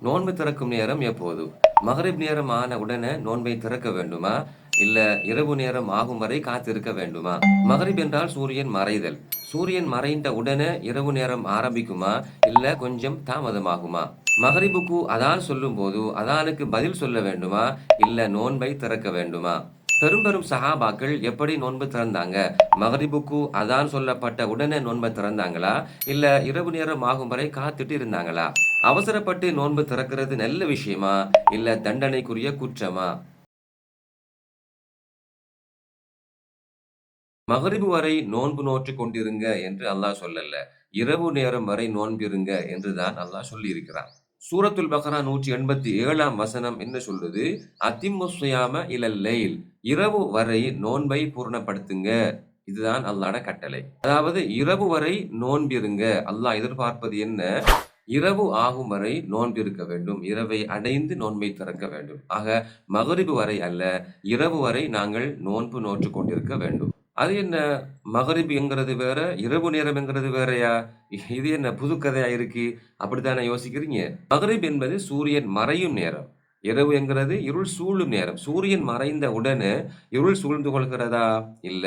நோன்பு திறக்கும் நேரம் எப்போது? மகரிப் நேரம் ஆன உடனே நோன்பை திறக்க வேண்டுமா? இல்ல இரவு நேரம் ஆகும் வரை காத்திருக்க வேண்டுமா? மகரிப் என்றால் சூரியன் மறைதல். சூரியன் மறைந்த உடனே இரவு நேரம் ஆரம்பிக்குமா? இல்ல கொஞ்சம் தாமதமாகுமா? மகரிபுக்கு அதான் சொல்லும்போது அதானுக்கு பதில் சொல்ல வேண்டுமா? இல்ல நோன்பை திறக்க வேண்டுமா? பெரும் சஹாபாக்கள் எப்படி நோன்பு திறந்தாங்க? மகரிபுக்கு அதான் சொல்லப்பட்ட உடனே நோன்பை திறந்தாங்களா? இல்ல இரவு நேரம் ஆகும் வரை காத்துட்டு இருந்தாங்களா? அவசரப்பட்டு நோன்பு திறக்கிறது நல்ல விஷயமா? இல்ல தண்டனைக்குரிய குற்றமா? மகரிபு வரை நோன்பு நோற்றுக் கொண்டிருங்க என்று அல்லாஹ் சொல்லல. இரவு நேரம் வரை நோன்பிருங்க என்று தான் அல்லாஹ் சொல்லியிருக்கிறான். சூரத்துல் பக்ரா 187ஆம் வசனம் என்ன சொல்லுது? அத்திம்மு ஸியாம இலல் லைல். இரவு வரை நோன்பை பூரணப்படுத்துங்க. இதுதான் அல்லாஹ்வோட கட்டளை. அதாவது இரவு வரை நோன்பிருங்க. அல்லாஹ் எதிர்பார்ப்பது என்ன? இரவு ஆகும் வரை நோன்பிருக்க வேண்டும். இரவை அடைந்து நோன்பை திறக்க வேண்டும். ஆக மகரிபு வரை அல்ல, இரவு வரை நாங்கள் நோன்பு நோற்றுக் கொண்டிருக்க வேண்டும். அது என்ன மகரிப் என்கிறது வேற, இரவு நேரம் என்கிறது வேறயா? இது என்ன புது கதையா இருக்கு? அப்படித்தானே யோசிக்கிறீங்க? மகரிப் என்பது சூரியன் மறையும் நேரம். இரவு என்கிறது இருள் சூழும் நேரம். சூரியன் மறைந்த உடனே இருள் சூழ்ந்து கொள்கிறதா? இல்ல.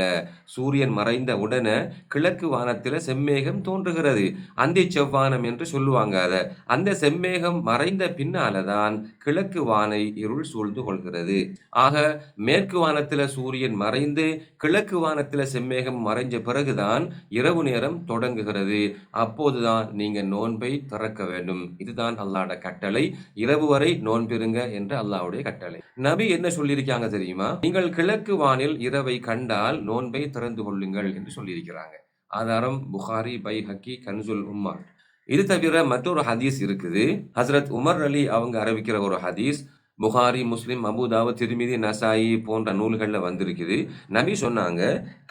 சூரியன் மறைந்த உடனே கிழக்கு வானத்தில செம்மேகம் தோன்றுகிறது. அந்தி செவ்வானம் என்று சொல்லுவாங்க அத. அந்த செம்மேகம் மறைந்த பின்னால தான் கிழக்கு வானை இருள் சூழ்ந்து கொள்கிறது. ஆக மேற்கு வானத்தில சூரியன் மறைந்து கிழக்கு வானத்தில செம்மேகம் மறைஞ்ச பிறகுதான் இரவு நேரம் தொடங்குகிறது. அப்போதுதான் நீங்க நோன்பை திறக்க வேண்டும். இதுதான் அல்லாஹ்வோட கட்டளை. இரவு வரை நோன்பிருங்க என்று அல்லாஹ்வுடைய கட்டளை. நபி என்ன சொல்லியிருக்காங்க தெரியுமா? நீங்கள் கிழக்கு வானில் இரவை கண்டால் நோன்பை திறந்து கொள்ளுங்கள் என்று சொல்லியிருக்கிறாங்க. ஆதாரம் புகாரி, பைஹக்கி, கன்சுல் உம்மால். இது தவிர மற்றொரு ஹதீஸ் இருக்குது. ஹஸ்ரத் உமர் அலி அவங்க அறிவிக்கிற ஒரு ஹதீஸ். புகாரி, முஸ்லிம், அபூதாவூத், திர்மிதி, நசாயி போன்ற நூல்கள்ல வந்திருக்குது. நபி சொன்னாங்க,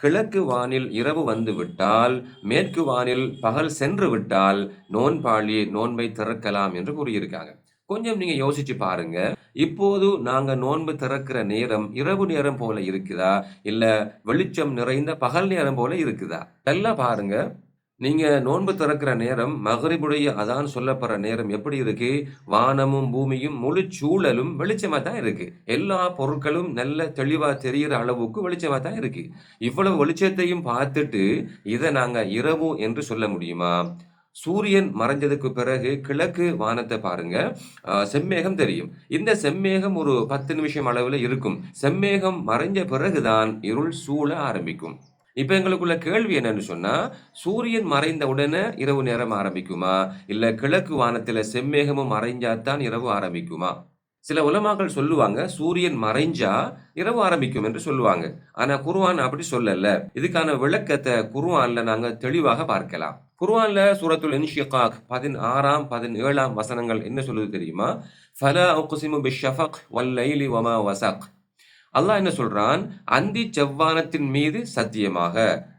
கிழக்கு வானில் இரவு வந்து விட்டால், மேற்கு வானில் பகல் சென்று விட்டால், நோன்பாளி நோன்பை திறக்கலாம் என்று கூறியிருக்காங்க. கொஞ்சம் நீங்க யோசிச்சு பாருங்க. இப்போது நாங்க நோன்பு திறக்கிற நேரம் இரவு நேரம் போல இருக்குதா? இல்ல வெளிச்சம் நிறைந்த பகல் நேரம் போல இருக்குதா? நல்லா பாருங்க. நீங்க நோன்பு திறக்கிற நேரம் மகரிபுடைய அதான் சொல்லப்படுற நேரம் எப்படி இருக்கு? வானமும் பூமியும் முழு சூழலும் வெளிச்சமா தான் இருக்கு. எல்லா பொருட்களும் நல்ல தெளிவா தெரியிற அளவுக்கு வெளிச்சமா தான் இருக்கு. இவ்வளவு வெளிச்சத்தையும் பார்த்துட்டு இத நாங்க இரவு என்று சொல்ல முடியுமா? சூரியன் மறைஞ்சதுக்கு பிறகு கிழக்கு வானத்த பாருங்க. செம்மேகம் தெரியும். இந்த செம்மேகம் ஒரு 10 நிமிஷம் அளவுல இருக்கும். செம்மேகம் மறைஞ்ச பிறகுதான் இருள் சூழ ஆரம்பிக்கும். இப்ப எங்களுக்குள்ள கேள்வி என்னன்னு சொன்னா, சூரியன் மறைந்த உடனே இரவு நேரம் ஆரம்பிக்குமா? இல்ல கிழக்கு வானத்தில செம்மேகமும் மறைஞ்சா தான் இரவு ஆரம்பிக்குமா? சில உலமாக்கள் சொல்லுவாங்க, சூரியன் மறைஞ்சா இரவு ஆரம்பிக்கும் என்று சொல்லுவாங்க. ஆனா குர்ஆன் அப்படி சொல்லல. இதுக்கான விளக்கத்த குர்ஆன்ல நாங்க தெளிவாக பார்க்கலாம். குர்ஆன்ல சூரத்துல் இன்ஷிகாக் 16ஆம், 17ஆம் வசனங்கள் என்ன சொல்லுது தெரியுமா? ஃபலா உக்ஸிமு பிஷ்ஷஃபக் வல் லைலி வமா வஸக். அல்லாஹ் என்ன சொல்றான்? அந்தி செவ்வானத்தின் மீது சத்தியமாக,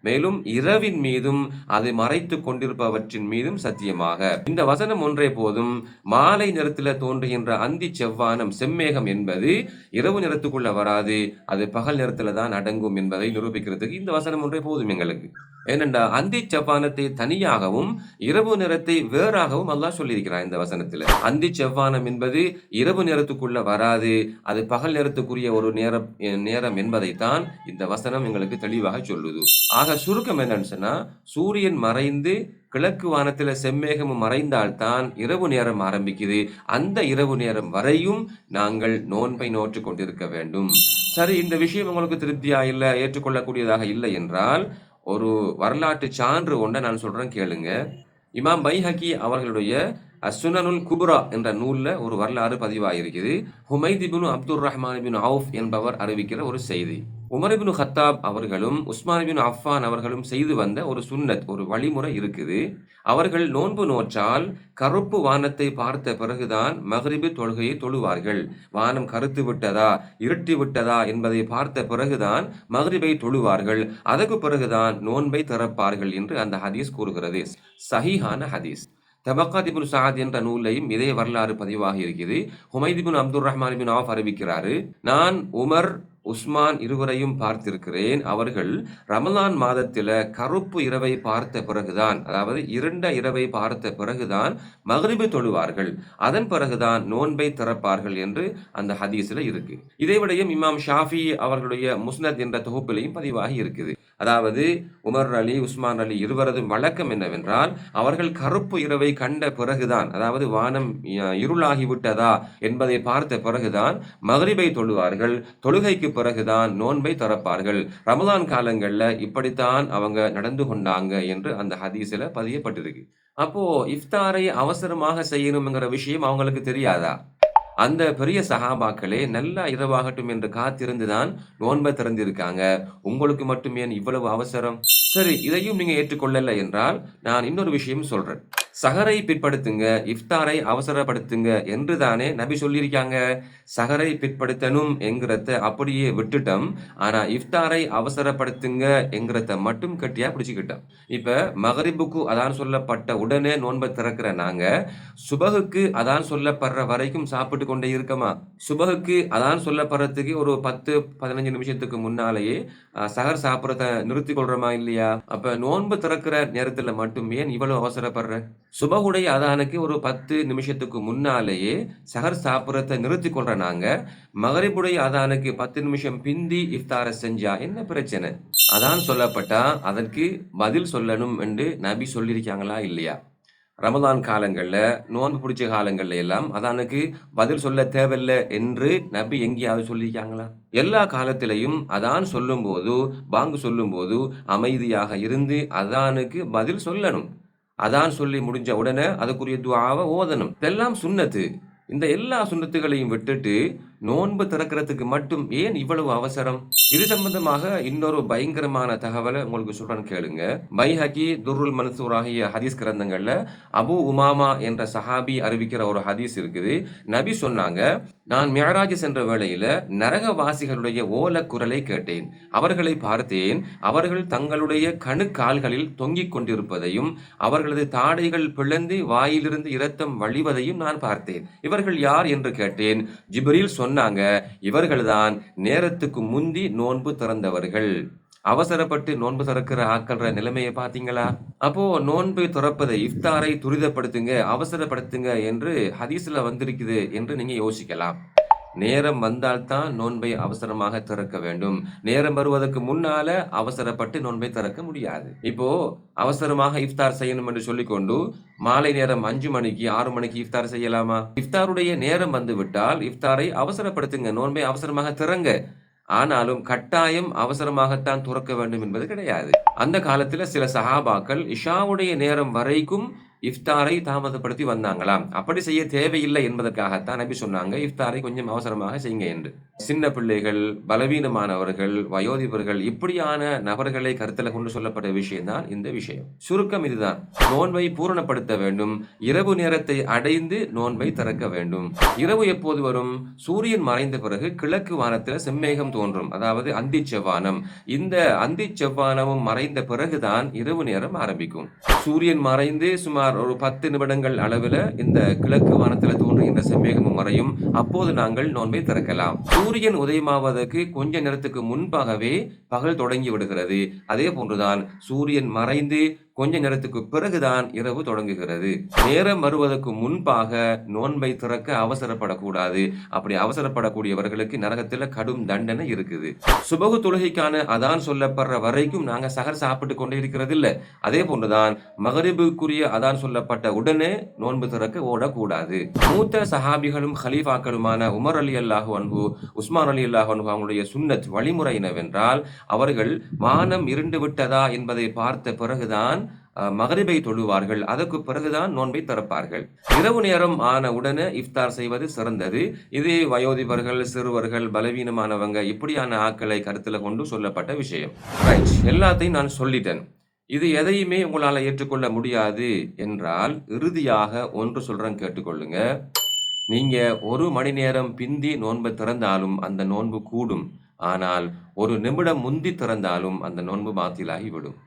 மேலும் இரவின் மீதும் அதை மறைத்துக் கொண்டிருப்பவற்றின் மீதும் சத்தியமாக. இந்த வசனம் ஒன்றே போதும். மாலை நேரத்தில் தோன்றுகின்ற அந்தி செவ்வானம் செம்மேகம் என்பது இரவு நேரத்துக்குள்ள வராது, அது பகல் நேரத்துல தான் அடங்கும் என்பதை நிரூபிக்கிறதுக்கு இந்த வசனம் ஒன்றே போதும் எங்களுக்கு. ஏனென்றா அந்தி செவ்வானத்தை தனியாகவும் இரவு நேரத்தை வேறாகவும் அல்லாஹ் சொல்லியிருக்கிறான் இந்த வசனத்துல. அந்தி செவ்வானம் என்பது இரவு நேரத்துக்குள்ள வராது, அது பகல் நேரத்துக்குரிய ஒரு நேரம் என்பதைத்தான் இந்த வசனம் எங்களுக்கு தெளிவாக சொல்லுது. ஆக சுருக்கம் என்னன்னு சொன்னா, சூரியன் மறைந்து கிழக்கு வானத்தில செம்மேகமும் மறைந்தால்தான் இரவு நேரம் ஆரம்பிக்குது. அந்த இரவு நேரம் வரையும் நாங்கள் நோன்பை நோற்றுக் கொண்டிருக்க வேண்டும். சரி, இந்த விஷயம் உங்களுக்கு திருப்தியா இல்ல, ஏற்றுக்கொள்ளக்கூடியதாக இல்லை என்றால், ஒரு வரலாற்று சான்று ஒன்றை நான் சொல்றேன் கேளுங்க. இமாம் பைஹக்கி அவர்களுடைய அஸ்ஸுனனுல் குப்ரா என்ற நூல்ல ஒரு வரலாறு பதிவாயிருக்குது. ஹுமைத் இப்னு அப்துர் ரஹ்மான் இப்னு அவுஃப் என்பவர் அறிவிக்கிற ஒரு செய்தி. உமர் இப்னு கத்தாப் அவர்களும் உஸ்மான் இப்னு அஃபான் அவர்களும் செய்து வந்த ஒரு சுன்னத், ஒரு வழிமுறை இருக்குது. அவர்கள் நோன்பு நோற்றால் கருப்பு வானத்தை பார்த்த பிறகுதான் மக்ரிபு தொழுகையை தொழுவார்கள். வானம் கருத்து விட்டதா, இருட்டி விட்டதா என்பதை பார்த்த பிறகுதான் மக்ரிபை தொழுவார்கள். அதற்கு பிறகுதான் நோன்பை திறப்பார்கள் என்று அந்த ஹதீஸ் கூறுகிறது. சஹீஹான ஹதீஸ். தபக்காத் இப்னு சஅத் என்ற நூலையும் இதே வரலாறு பதிவாகி இருக்குது. ஹுமைத் இப்னு அப்துர் ரஹ்மான் இப்னு அவுஃப் அறிவிக்கிறாரு, நான் உமர் உஸ்மான் இருவரையும் பார்த்திருக்கிறேன். அவர்கள் ரமலான் மாதத்தில கருப்பு இரவை பார்த்த பிறகுதான், அதாவது இருண்ட இரவை பார்த்த பிறகுதான் மக்ரிபை தொழுவார்கள். அதன் பிறகுதான் நோன்பை திறப்பார்கள் என்று அந்த ஹதீஸ்ல இருக்கு. இதைவிடையும் இமாம் ஷாஃபி அவர்களுடைய முஸ்னத் என்ற தொகுப்பிலையும் பதிவாகி இருக்குது. அதாவது உமர் அலி, உஸ்மான் அலி இருவரதும் வழக்கம் என்னவென்றால், அவர்கள் கருப்பு இரவை கண்ட பிறகுதான், அதாவது வானம் இருளாகிவிட்டதா என்பதை பார்த்த பிறகுதான் மக்ரிபை தொழுவார்கள். தொழுகைக்கு பிறகுதான் நோன்பை திறப்பார்கள். ரமலான் காலங்கள்ல இப்படித்தான் அவங்க நடந்து கொண்டாங்க என்று அந்த ஹதீஸ்ல பதியப்பட்டிருக்கு. அப்போ இஃப்தாரை அவசரமாக செய்யணும்ங்கிற விஷயம் அவங்களுக்கு தெரியாதா? அந்த பெரிய சஹாபாக்களே நல்லா இரவாகட்டும் என்று காத்திருந்துதான் நோன்பை திறந்திருக்காங்க. உங்களுக்கு மட்டும் ஏன் இவ்வளவு அவசரம்? சரி, இதையும் நீங்க ஏற்றுக்கொள்ளல என்றால் நான் இன்னொரு விஷயம் சொல்றேன். சஹரை பிற்படுத்துங்க, இஃப்தாரை அவசரப்படுத்துங்க என்று தானே நபி சொல்லியிருக்காங்க. சஹரை பிற்படுத்தணும் என்கிறத அப்படியே விட்டுட்டோம். ஆனா இஃப்தாரை அவசரப்படுத்துங்க என்கிறத மட்டும் கட்டியா பிடிச்சுக்கிட்டோம். இப்ப மகரிபுக்கு அதான் சொல்லப்பட்ட உடனே நோன்பை திறக்கிற நாங்க சுபகுக்கு அதான் சொல்லப்படுற வரைக்கும் சாப்பிட்டு கொண்டே இருக்கமா? சுபகுக்கு அதான் சொல்லப்படுறதுக்கு ஒரு 10-15 நிமிஷத்துக்கு முன்னாலேயே சஹர் சாப்பிடறத நிறுத்தி கொள்றோமா இல்லையா? அப்ப நோன்பு திறக்கிற நேரத்துல மட்டும் ஏன் இவ்வளவு அவசரப்படுற? சுபகுடைய அதானுக்கு ஒரு 10 நிமிஷத்துக்கு முன்னாலேயே சஹர் சாப்பிடறத நிறுத்தி கொள்ற நாங்க மகரிபுடைய அதானுக்கு 10 நிமிஷம் பிந்தி இஃப்தார செஞ்சா என்ன பிரச்சனை? அதான் சொல்லப்பட்டா அதற்கு பதில் சொல்லணும் என்று நபி சொல்லியிருக்காங்களா இல்லையா? ரமலான் காலங்கள்ல, நோன்பு பிடிச்ச காலங்கள்ல எல்லாம் அதானுக்கு பதில் சொல்ல தேவையில்லை என்று நபி எங்கேயாவது சொல்லியிருக்காங்களா? எல்லா காலத்திலையும் அதான் சொல்லும் போது, பாங்கு சொல்லும் போது அமைதியாக இருந்து அதானுக்கு பதில் சொல்லணும். அதான் சொல்லி முடிஞ்ச உடனே அதுக்குரிய துஆவை ஓதணும். இதெல்லாம் சுன்னத்து. இந்த எல்லா சுன்னத்துகளையும் விட்டுட்டு நோன்பு திறக்கிறதுக்கு மட்டும் ஏன் இவ்வளவு அவசரம்? இது சம்பந்தமாக இன்னொரு பயங்கரமான தகவலை உங்களுக்கு சொல்றேன் கேளுங்க. பைஹகி, துர்ருல் மன்சூர் ஆகிய ஹதீஸ் கிரந்தங்கள்ல அபு உமாமா என்ற சஹாபி அறிவிக்கிற ஒரு ஹதீஸ் இருக்குது. நபி சொன்னாங்க, நான் மிஅராஜ் சென்ற வேளையில நரகவாசிகளுடைய ஓல குரலை கேட்டேன். அவர்களை பார்த்தேன். அவர்கள் தங்களுடைய கணுக்கால்களில் தொங்கிக் கொண்டிருப்பதையும் அவர்களது தாடைகள் பிளந்து வாயிலிருந்து இரத்தம் வழிவதையும் நான் பார்த்தேன். இவர்கள் யார் என்று கேட்டேன். ஜிப்ரீல் சொன்னாங்க, இவர்கள்தான் நேரத்துக்கு முந்தி நோன்பு திறந்தவர்கள். அவசரப்பட்டு நோன்பு திறக்கிற ஆட்கள்ற நிலைமையை பாத்தீங்களா? அப்போ நோன்பு திறப்பதை, இஃப்தாரை துரிதப்படுத்துங்க, அவசரப்படுத்துங்க என்று ஹதீஸ்ல வந்திருக்குது என்று நீங்க யோசிக்கலாம். நேரம் வந்தால்தான் நோன்பை அவசரமாக திறக்க வேண்டும். நேரம் வருவதற்கு முன்னால அவசரப்பட்டு நோன்பை திறக்க முடியாது. இப்போ அவசரமாக இஃப்தார் செய்யணும் என்று சொல்லிக்கொண்டு மாலை நேரம் 5 மணிக்கு 6 மணிக்கு இஃப்தார் செய்யலாமா? இஃப்தாருடைய நேரம் வந்து விட்டால் இஃப்தாரை அவசரப்படுத்துங்க, நோன்பை அவசரமாக திறங்க. ஆனாலும் கட்டாயம் அவசரமாகத்தான் துறக்க வேண்டும் என்பது கிடையாது. அந்த காலத்துல சில சஹாபாக்கள் இஷாவுடைய நேரம் வரைக்கும் இஃப்தாரை தாமதப்படுத்தி வந்தாங்களாம். அப்படி செய்ய தேவையில்லை என்பதற்காகத்தான் நபி சொன்னாங்க, இஃப்தாரை கொஞ்சம் அவசரமாக செய்யுங்க என்று. சின்ன பிள்ளைகள், பலவீனமானவர்கள், வயோதிபர்கள் இப்படியான நபர்களை கருத்தில் கொண்டு சொல்லப்பட்ட விஷயம் தான் இந்த விஷயம். சுருக்கம் இதுதான். நோன்பை பூரணப்படுத்த வேண்டும். இரவு நேரத்தை அடைந்து நோன்பை திறக்க வேண்டும். இரவு எப்போது வரும்? சூரியன் மறைந்த பிறகு கிழக்கு வானத்தில் செம்மேகம் தோன்றும், அதாவது அந்தி செவ்வானம். இந்த அந்தி செவ்வானமும் மறைந்த பிறகுதான் இரவு நேரம் ஆரம்பிக்கும். சூரியன் மறைந்து சுமார் ஒரு 10 நிமிடங்கள் அளவில் இந்த கிழக்கு வானத்தில் தோன்றுகின்ற செம்மேகமும் மறையும். அப்போது நாங்கள் நோன்பை திறக்கலாம். சூரியன் உதயமாவதற்கு கொஞ்ச நேரத்துக்கு முன்பாகவே பகல் தொடங்கி விடுகிறது. அதே போன்றுதான் சூரியன் மறைந்து கொஞ்ச நேரத்துக்கு பிறகுதான் இரவு தொடங்குகிறது. நேரம் வருவதற்கு முன்பாக நோன்பை திறக்க அவசரப்படக்கூடாது. அப்படி அவசரப்படக்கூடியவர்களுக்கு நரகத்தில் கடும் தண்டனை இருக்குது. சுபகு தொழுகைக்கான அதான் சொல்லப்படுற வரைக்கும் நாங்க சஹர் சாப்பிட்டு கொண்டே இருக்கிறது இல்ல. அதே போன்றுதான் மகரிபுக்குரிய அதான் சொல்லப்பட்ட உடனே நோன்பு திறக்க ஓடக்கூடாது. மூத்த சஹாபிகளும் ஹலீஃபாக்களுமான உமர் அலி அல்லாஹு அன்ஹு, உஸ்மான் அலி அல்லாஹு அன்ஹு அவங்களுடைய சுன்னத் வழிமுறை என்னவென்றால், அவர்கள் வானம் இருண்டு விட்டதா என்பதை பார்த்த பிறகுதான் மகரிபை தொழுவார்கள். அதற்கு பிறகுதான் நோன்பை திறப்பார்கள். இரவு நேரம் ஆன உடனே இஃப்தார் செய்வது சிறந்தது. இது வயோதிபர்கள், சிறுவர்கள், பலவீனமானவங்க இப்படியான ஆட்களை கருத்தில் கொண்டு சொல்லப்பட்ட விஷயம். ரைட், எல்லாத்தையும் நான் சொல்லிட்டேன். இது எதையுமே உங்களால் ஏற்றுக்கொள்ள முடியாது என்றால் இறுதியாக ஒன்று சொல்றேன், கேட்டுக்கொள்ளுங்க. நீங்க 1 மணி நேரம் பிந்தி நோன்பு திறந்தாலும் அந்த நோன்பு கூடும். ஆனால் 1 நிமிடம் முந்தி திறந்தாலும் அந்த நோன்பு பாத்திலாகி விடும்.